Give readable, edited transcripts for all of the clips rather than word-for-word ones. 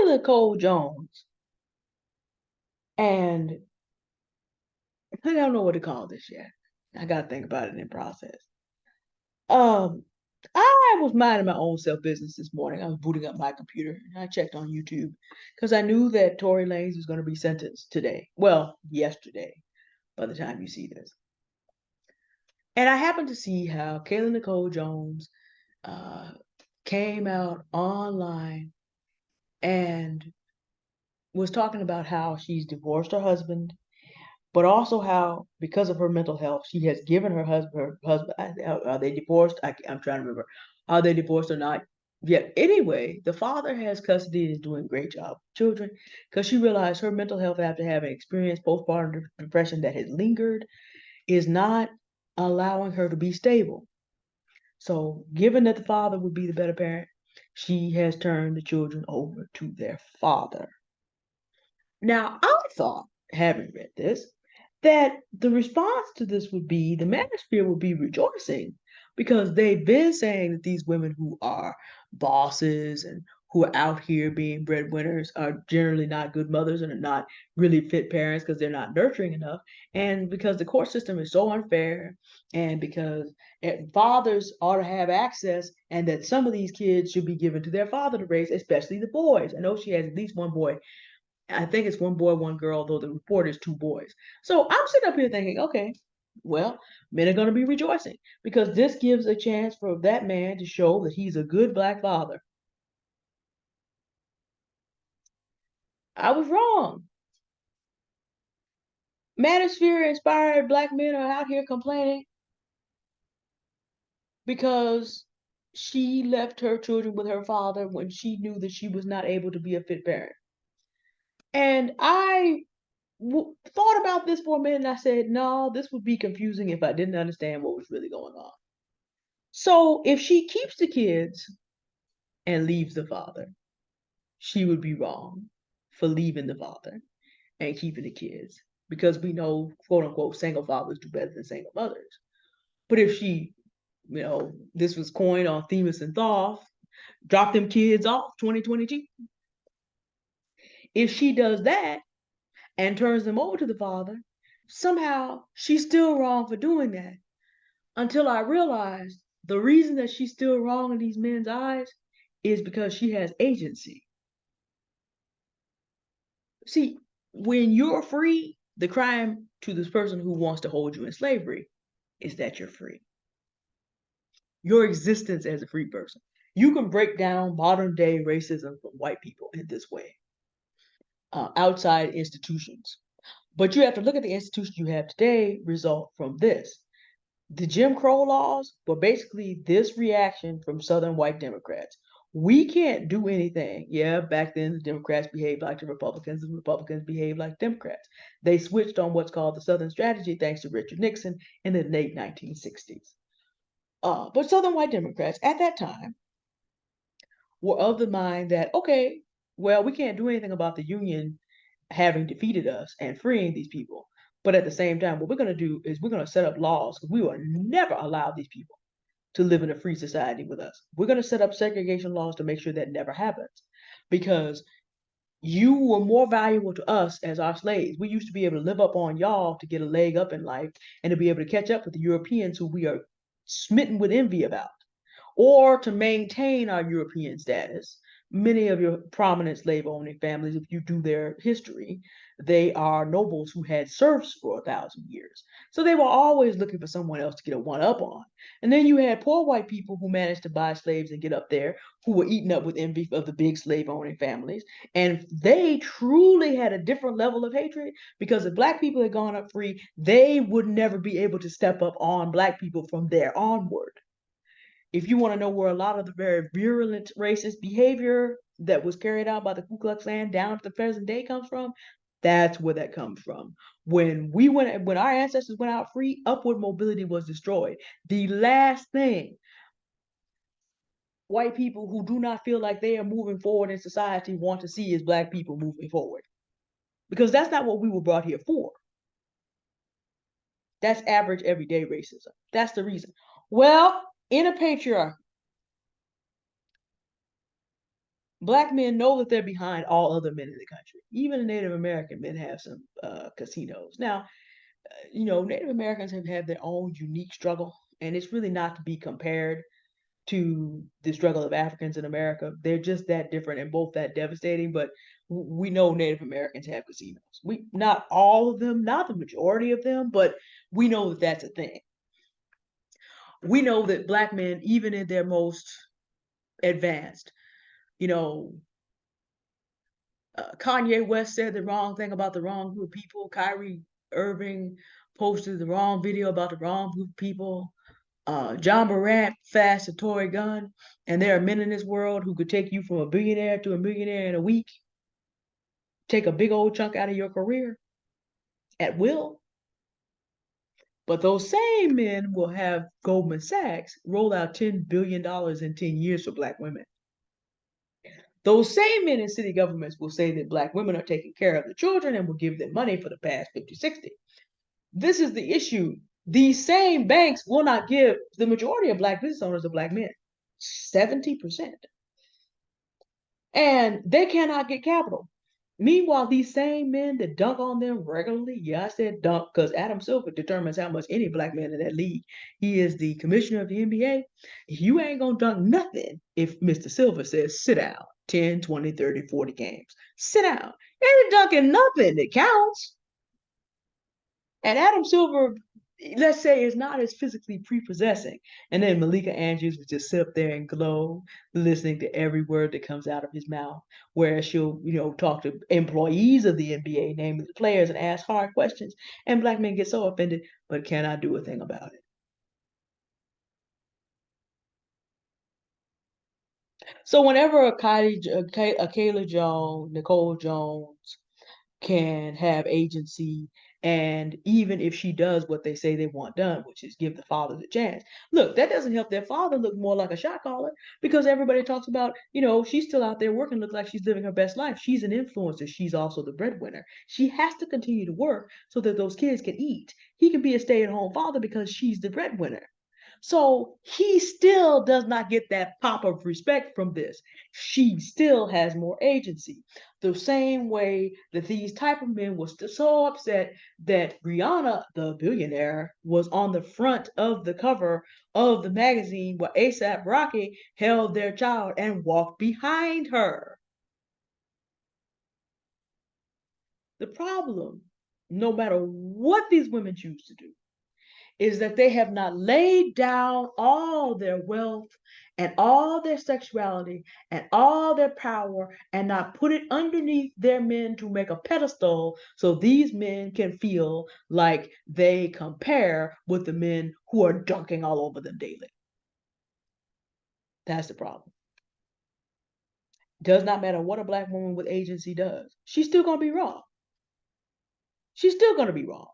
Kayla Nicole Jones, and I don't know what to call this yet. I gotta think about it in process. Um, I was minding my own self business this morning. I was booting up my computer and I checked on YouTube because I knew that Tory Lanez was going to be sentenced today. Well, yesterday, by the time you see this. And I happened to see how Kayla Nicole Jones uh, came out online and was talking about how she's divorced her husband, but also how because of her mental health, she has given her husband. Are they divorced? I'm trying to remember. Are they divorced or not? Yet anyway, the father has custody and is doing a great job with children because she realized her mental health after having experienced postpartum depression that had lingered is not allowing her to be stable. So, given that the father would be the better parent, she has turned the children over to their father. Now, I thought, having read this, that the response to this would be the manosphere would be rejoicing because they've been saying that these women who are bosses and who are out here being breadwinners are generally not good mothers and are not really fit parents because they're not nurturing enough. And because the court system is so unfair, and because fathers ought to have access, and that some of these kids should be given to their father to raise, especially the boys. I know she has at least one boy. I think it's one boy, one girl, though the report is two boys. So I'm sitting up here thinking, okay, well, men are going to be rejoicing because this gives a chance for that man to show that he's a good black father. I was wrong. Manosphere inspired black men are out here complaining because she left her children with her father when she knew that she was not able to be a fit parent. And thought about this for a minute and I said, no, this would be confusing if I didn't understand what was really going on. So if she keeps the kids and leaves the father, she would be wrong for leaving the father and keeping the kids because we know, quote unquote, single fathers do better than single mothers. But if she, this was coined on Themis and Thoth, drop them kids off 2022. If she does that and turns them over to the father, somehow she's still wrong for doing that. Until I realized the reason that she's still wrong in these men's eyes is because she has agency. See, when you're free, the crime to this person who wants to hold you in slavery is that you're free. Your existence as a free person. You can break down modern day racism from white people in this way, outside institutions. But you have to look at the institutions you have today result from this. The Jim Crow laws were basically this reaction from Southern white Democrats. We can't do anything. Yeah, back then the Democrats behaved like the Republicans, and the Republicans behaved like Democrats. They switched on what's called the Southern strategy thanks to Richard Nixon in the late 1960s. But Southern white Democrats at that time were of the mind that, okay, well, we can't do anything about the Union having defeated us and freeing these people. But at the same time, what we're going to do is we're going to set up laws. We will never allow these people to live in a free society with us. We're going to set up segregation laws to make sure that never happens because you were more valuable to us as our slaves. We used to be able to live up on y'all to get a leg up in life and to be able to catch up with the Europeans who we are smitten with envy about, or to maintain our European status. Many of your prominent slave owning families, if you do their history, they are nobles who had serfs for 1,000 years. So they were always looking for someone else to get a one up on. And then you had poor white people who managed to buy slaves and get up there, who were eaten up with envy of the big slave owning families. And they truly had a different level of hatred because if black people had gone up free, they would never be able to step up on black people from there onward. If you want to know where a lot of the very virulent racist behavior that was carried out by the Ku Klux Klan down to the present day comes from, that's where that comes from. When our ancestors went out free, upward mobility was destroyed. The last thing white people who do not feel like they are moving forward in society want to see is black people moving forward. Because that's not what we were brought here for. That's average everyday racism. That's the reason. Well, in a patriarchy, Black men know that they're behind all other men in the country. Even the Native American men have some casinos. Now, Native Americans have had their own unique struggle, and it's really not to be compared to the struggle of Africans in America. They're just that different and both that devastating. But we know Native Americans have casinos. We not all of them, not the majority of them, but we know that that's a thing. We know that black men, even in their most advanced, you know, Kanye West said the wrong thing about the wrong group of people. Kyrie Irving posted the wrong video about the wrong group of people. John Morant fast a toy gun, and there are men in this world who could take you from a billionaire to a millionaire in a week, take a big old chunk out of your career at will. But those same men will have Goldman Sachs roll out $10 billion in 10 years for black women. Those same men in city governments will say that black women are taking care of the children and will give them money for the past 50, 60. This is the issue. These same banks will not give the majority of black business owners are black men, 70%. And they cannot get capital. Meanwhile, these same men that dunk on them regularly, yeah, I said dunk because Adam Silver determines how much any black man in that league. He is the commissioner of the NBA. You ain't gonna dunk nothing if Mr. Silver says sit down 10, 20, 30, 40 games. Sit down. Ain't dunking nothing that counts. And Adam Silver, let's say, is not as physically prepossessing. And then Malika Andrews would just sit up there and glow, listening to every word that comes out of his mouth. Whereas she'll, talk to employees of the NBA, namely the players, and ask hard questions. And black men get so offended, but cannot do a thing about it. So whenever a Kayla Jones, Nicole Jones, can have agency. And even if she does what they say they want done, which is give the father the chance, look, that doesn't help their father look more like a shot caller because everybody talks about, she's still out there working, looks like she's living her best life. She's an influencer. She's also the breadwinner. She has to continue to work so that those kids can eat. He can be a stay-at-home father because she's the breadwinner. So he still does not get that pop of respect from this. She still has more agency. The same way that these type of men was so upset that Rihanna, the billionaire, was on the front of the cover of the magazine where ASAP Rocky held their child and walked behind her. The problem, no matter what these women choose to do, is that they have not laid down all their wealth and all their sexuality and all their power and not put it underneath their men to make a pedestal so these men can feel like they compare with the men who are dunking all over them daily. That's the problem. Does not matter what a black woman with agency does. She's still going to be wrong. She's still going to be wrong.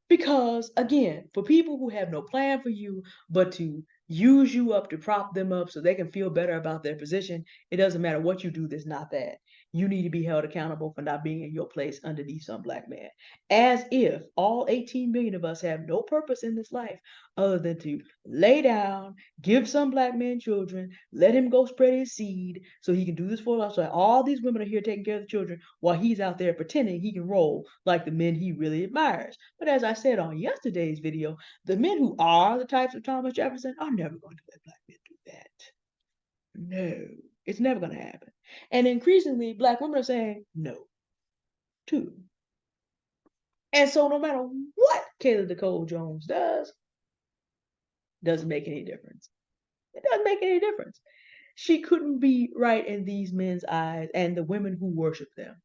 Because again, for people who have no plan for you but to use you up to prop them up so they can feel better about their position, it doesn't matter what you do that's not that. You need to be held accountable for not being in your place underneath some black man. As if all 18 million of us have no purpose in this life other than to lay down, give some black man children, let him go spread his seed so he can do this for us. So all these women are here taking care of the children while he's out there pretending he can roll like the men he really admires. But as I said on yesterday's video, the men who are the types of Thomas Jefferson are never going to let black men do that. No, it's never going to happen. And increasingly, black women are saying no, too. And so no matter what Kayla Nicole Jones doesn't make any difference. It doesn't make any difference. She couldn't be right in these men's eyes and the women who worship them.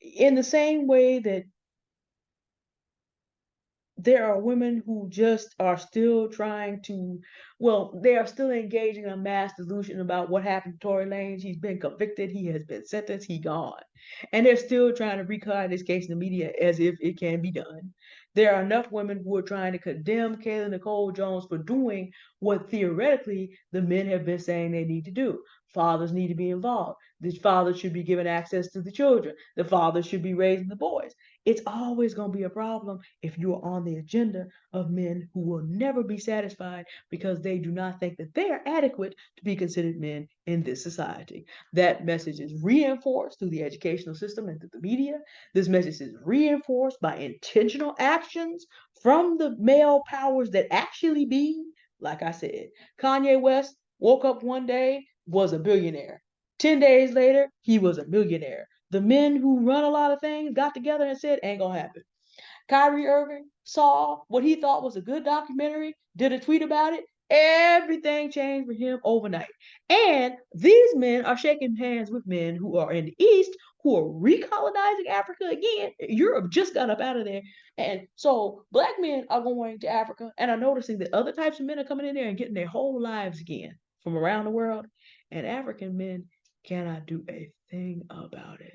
In the same way that there are women who just are still trying to, well, they are still engaging in a mass delusion about what happened to Tory Lanez. He's been convicted, he has been sentenced, he gone. And they're still trying to recline this case in the media as if it can be done. There are enough women who are trying to condemn Kayla Nicole Jones for doing what theoretically the men have been saying they need to do. Fathers need to be involved. The fathers should be given access to the children. The fathers should be raising the boys. It's always going to be a problem if you are on the agenda of men who will never be satisfied because they do not think that they are adequate to be considered men in this society. That message is reinforced through the educational system and through the media. This message is reinforced by intentional actions from the male powers that actually be. Like I said, Kanye West woke up one day, was a billionaire. 10 days later, he was a millionaire. The men who run a lot of things got together and said, ain't gonna happen. Kyrie Irving saw what he thought was a good documentary, did a tweet about it. Everything changed for him overnight. And these men are shaking hands with men who are in the East who are recolonizing Africa again. Europe just got up out of there. And so black men are going to Africa and are noticing that other types of men are coming in there and getting their whole lives again from around the world. And African men cannot do a thing about it.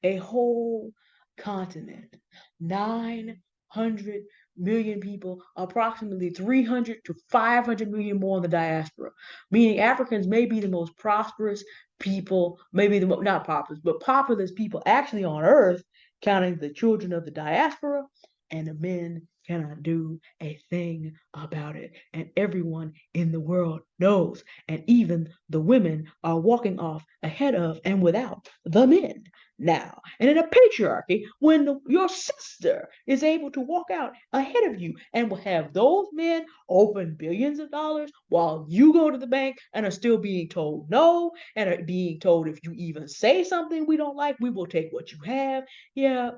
A whole continent, 900 million people, approximately 300 to 500 million more in the diaspora, meaning Africans may be the most prosperous people, maybe the most, not populous, but populous people actually on earth, counting the children of the diaspora, and the men cannot do a thing about it. And everyone in the world knows, and even the women are walking off ahead of and without the men now. And in a patriarchy, when your sister is able to walk out ahead of you and will have those men open billions of dollars while you go to the bank and are still being told no and are being told if you even say something we don't like, we will take what you have. Yeah,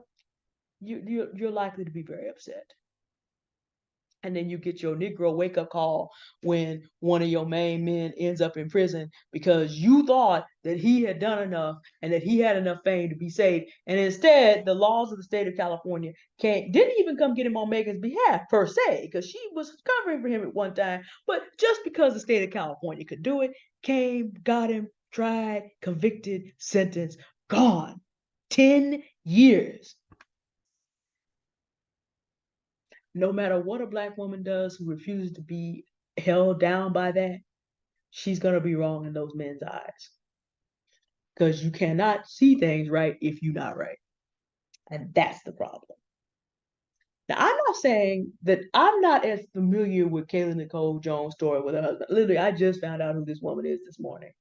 you're likely to be very upset. And then you get your Negro wake up call when one of your main men ends up in prison because you thought that he had done enough and that he had enough fame to be saved. And instead, the laws of the state of California didn't even come get him on Megan's behalf per se, because she was covering for him at one time. But just because the state of California could do it, came, got him, tried, convicted, sentenced, gone. 10 years. No matter what a black woman does who refuses to be held down by that, she's going to be wrong in those men's eyes. Because you cannot see things right if you're not right. And that's the problem. Now, I'm not saying that I'm not as familiar with Kayla Nicole Jones' story with her husband. Literally, I just found out who this woman is this morning.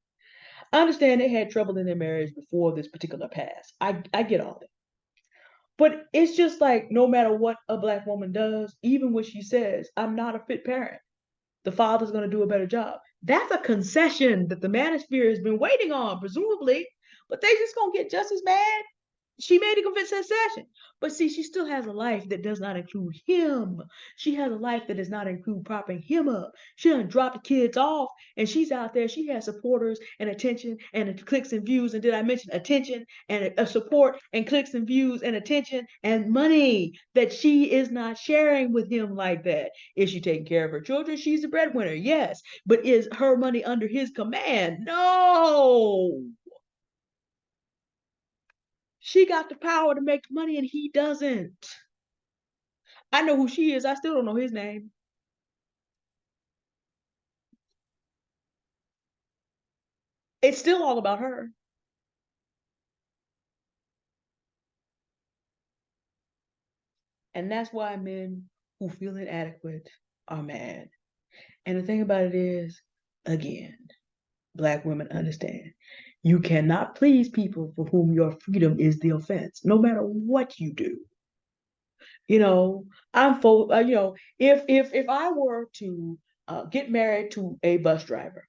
I understand they had trouble in their marriage before this particular pass. I get all that. But it's just like no matter what a black woman does, even when she says, I'm not a fit parent, the father's going to do a better job. That's a concession that the manosphere has been waiting on, presumably, but they just going to get just as mad. She made a concession. But see, she still has a life that does not include him. She has a life that does not include propping him up. She doesn't drop the kids off and she's out there. She has supporters and attention and clicks and views. And did I mention attention and a support and clicks and views and attention and money that she is not sharing with him like that? Is she taking care of her children? She's the breadwinner, yes. But is her money under his command? No. She got the power to make money and he doesn't. I know who she is. I still don't know his name. It's still all about her. And that's why men who feel inadequate are mad. And the thing about it is, again, black women understand. You cannot please people for whom your freedom is the offense, no matter what you do. You know, if I were to get married to a bus driver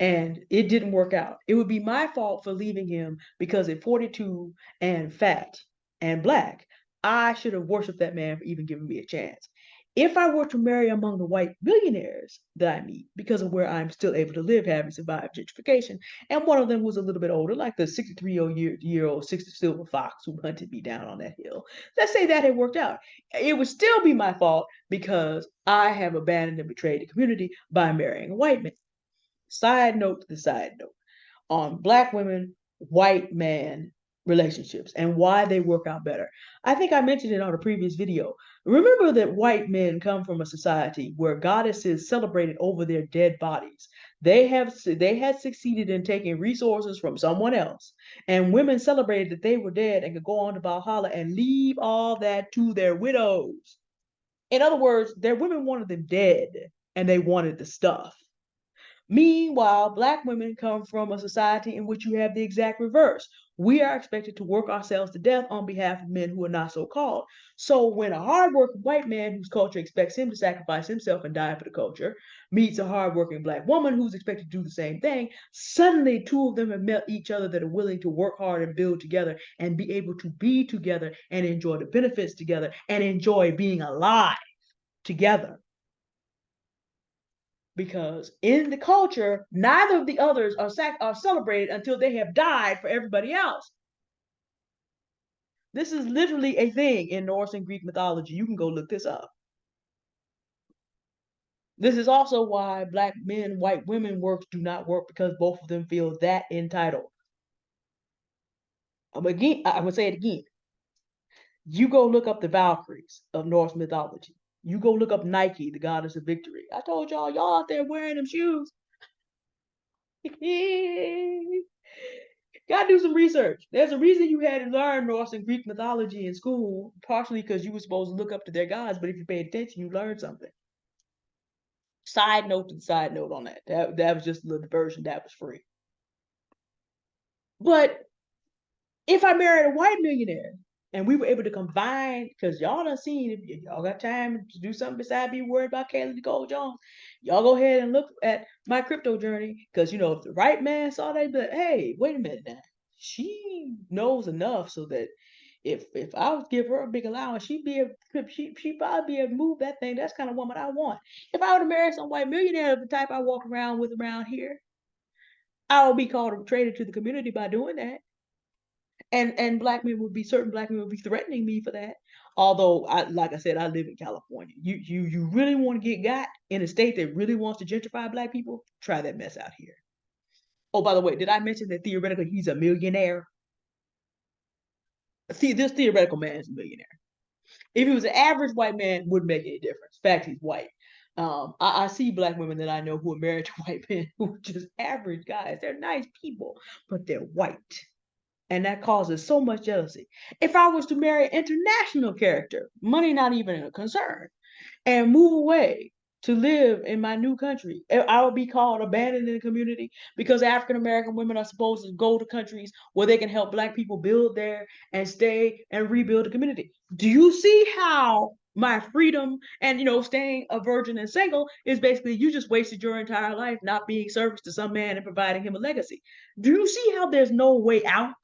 and it didn't work out. It would be my fault for leaving him because at 42 and fat and black, I should have worshiped that man for even giving me a chance. If I were to marry among the white billionaires that I meet, because of where I'm still able to live, having survived gentrification, and one of them was a little bit older, like the 63-year-old 60 silver fox who hunted me down on that hill. Let's say that had worked out. It would still be my fault because I have abandoned and betrayed the community by marrying a white man. Side note to the side note on black women, white man relationships and why they work out better. I think I mentioned it on a previous video. Remember that white men come from a society where goddesses celebrated over their dead bodies. They had succeeded in taking resources from someone else, and women celebrated that they were dead and could go on to Valhalla and leave all that to their widows. In other words, their women wanted them dead, and they wanted the stuff. Meanwhile, Black women come from a society in which you have the exact reverse. We are expected to work ourselves to death on behalf of men who are not so called. So when a hardworking white man whose culture expects him to sacrifice himself and die for the culture meets a hardworking Black woman who's expected to do the same thing, suddenly two of them have met each other that are willing to work hard and build together and be able to be together and enjoy the benefits together and enjoy being alive together. Because in the culture, neither of the others are celebrated until they have died for everybody else. This is literally a thing in Norse and Greek mythology. You can go look this up. This is also why Black men, white women works do not work, because both of them feel that entitled. I'm gonna say it again. You go look up the Valkyries of Norse mythology. You go look up Nike, the goddess of victory. I told y'all out there wearing them shoes. Gotta do some research. There's a reason you had to learn Norse and Greek mythology in school, partially because you were supposed to look up to their gods, but if you paid attention, you learned something. Side note to the side note on that. That was just a little version that was free. But if I married a white millionaire and we were able to combine, because y'all done seen, if y'all got time to do something besides be worried about Kayla Nicole Jones, y'all go ahead and look at my crypto journey. Because, if the right man saw that, but hey, wait a minute now. She knows enough so that if I would give her a big allowance, she'd probably be able to move that thing. That's the kind of woman I want. If I were to marry some white millionaire of the type I walk around with around here, I would be called a traitor to the community by doing that. And certain Black men would be threatening me for that. Although, like I said, I live in California. You really want to get got in a state that really wants to gentrify Black people? Try that mess out here. Oh, by the way, did I mention that theoretically he's a millionaire? This theoretical man is a millionaire. If he was an average white man, wouldn't make any difference. In fact, he's white. I see Black women that I know who are married to white men who are just average guys. They're nice people, but they're white. And that causes so much jealousy. If I was to marry an international character, money not even a concern, and move away to live in my new country, I would be called abandoned in the community because African American women are supposed to go to countries where they can help Black people build there and stay and rebuild the community. Do you see how my freedom and staying a virgin and single is basically you just wasted your entire life not being service to some man and providing him a legacy? Do you see how there's no way out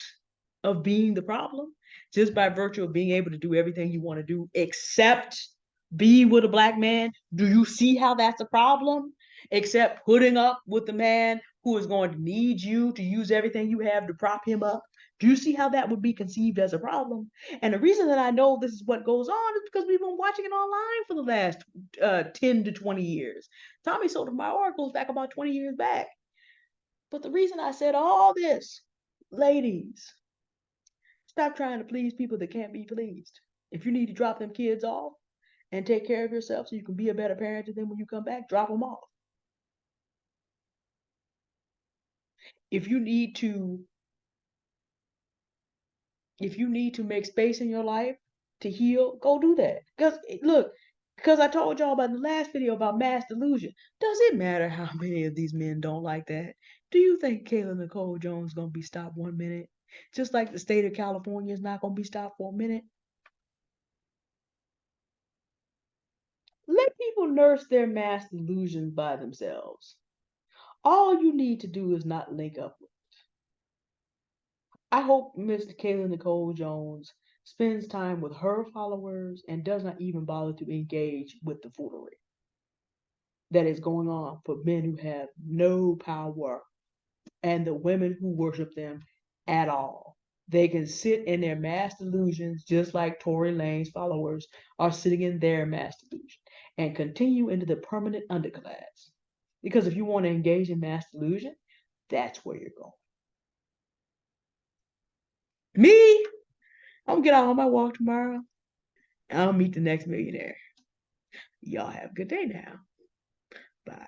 of being the problem just by virtue of being able to do everything you want to do except be with a Black man? Do you see how that's a problem? Except putting up with the man who is going to need you to use everything you have to prop him up. Do you see how that would be conceived as a problem? And the reason that I know this is what goes on is because we've been watching it online for the last 10 to 20 years. Tommy Sotomayor goes back about 20 years back. But the reason I said all this, ladies, stop trying to please people that can't be pleased. If you need to drop them kids off and take care of yourself so you can be a better parent to them when you come back, drop them off. If you need to make space in your life to heal, go do that. Because I told y'all about the last video about mass delusion. Does it matter how many of these men don't like that? Do you think Kayla Nicole Jones is gonna be stopped 1 minute? Just like the state of California is not gonna be stopped for a minute? Let people nurse their mass delusions by themselves. All you need to do is not link up. I hope Mr. Kayla Nicole Jones spends time with her followers and does not even bother to engage with the foolery that is going on for men who have no power and the women who worship them at all. They can sit in their mass delusions just like Tory Lane's followers are sitting in their mass delusion and continue into the permanent underclass. Because if you want to engage in mass delusion, that's where you're going. Me, I'm gonna get out on my walk tomorrow. I'll meet the next millionaire. Y'all have a good day now. Bye.